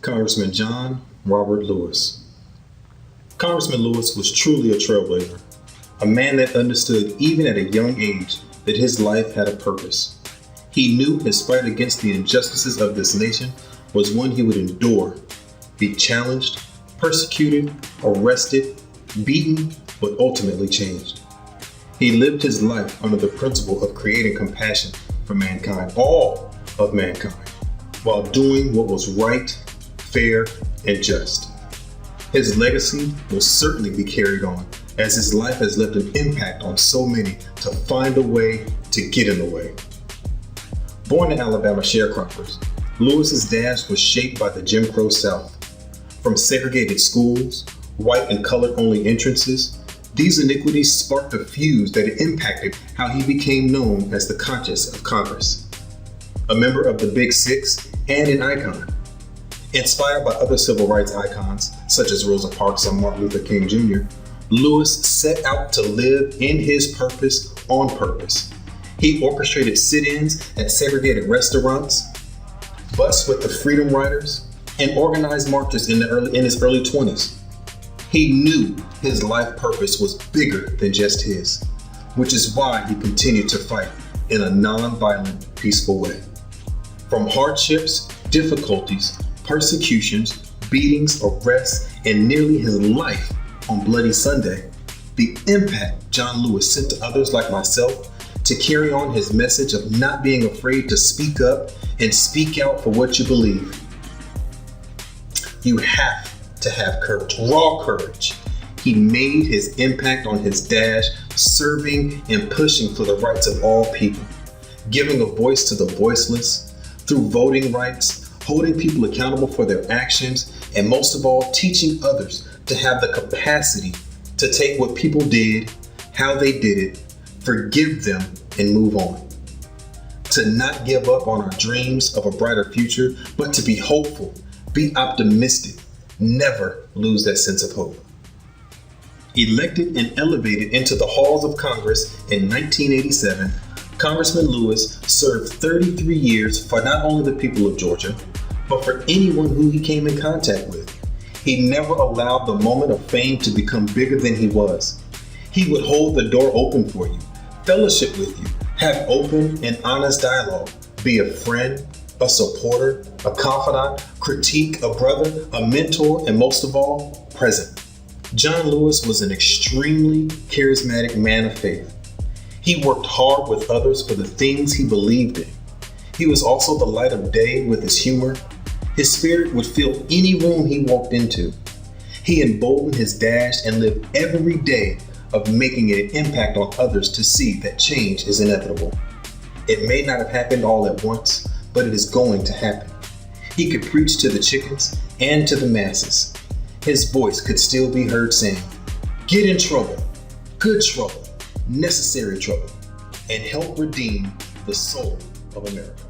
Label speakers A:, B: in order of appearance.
A: Congressman John Robert Lewis. Congressman Lewis was truly a trailblazer, a man that understood even at a young age that his life had a purpose. He knew his fight against the injustices of this nation was one he would endure, be challenged, persecuted, arrested, beaten, but ultimately changed. He lived his life under the principle of creating compassion for mankind, all of mankind, while doing what was right, fair, and just. His legacy will certainly be carried on, as his life has left an impact on so many to find a way to get in the way. Born to Alabama sharecroppers, Lewis's dash was shaped by the Jim Crow South. From segregated schools, white and colored only entrances, these iniquities sparked a fuse that impacted how he became known as the conscience of Congress. A member of the Big Six and an icon. Inspired by other civil rights icons, such as Rosa Parks and Martin Luther King Jr., Lewis set out to live in his purpose on purpose. He orchestrated sit-ins at segregated restaurants, bussed with the Freedom Riders, and organized marches in his early 20s. He knew his life purpose was bigger than just his, which is why he continued to fight in a non-violent, peaceful way. From hardships, difficulties, persecutions, beatings, arrests, and nearly his life on Bloody Sunday, the impact John Lewis sent to others like myself to carry on his message of not being afraid to speak up and speak out for what you believe. You have to have courage, raw courage. He made his impact on his dash, serving and pushing for the rights of all people, giving a voice to the voiceless through voting rights, holding people accountable for their actions, and most of all, teaching others to have the capacity to take what people did, how they did it, forgive them, and move on. To not give up on our dreams of a brighter future, but to be hopeful, be optimistic, never lose that sense of hope. Elected and elevated into the halls of Congress in 1987, Congressman Lewis served 33 years for not only the people of Georgia, but for anyone who he came in contact with. He never allowed the moment of fame to become bigger than he was. He would hold the door open for you, fellowship with you, have open and honest dialogue, be a friend, a supporter, a confidant, critique, a brother, a mentor, and most of all, present. John Lewis was an extremely charismatic man of faith. He worked hard with others for the things he believed in. He was also the light of day with his humor. His spirit would fill any room he walked into. He emboldened his dash and lived every day of making an impact on others to see that change is inevitable. It may not have happened all at once, but it is going to happen. He could preach to the chickens and to the masses. His voice could still be heard saying, "Get in trouble, good trouble, necessary trouble, and help redeem the soul of America."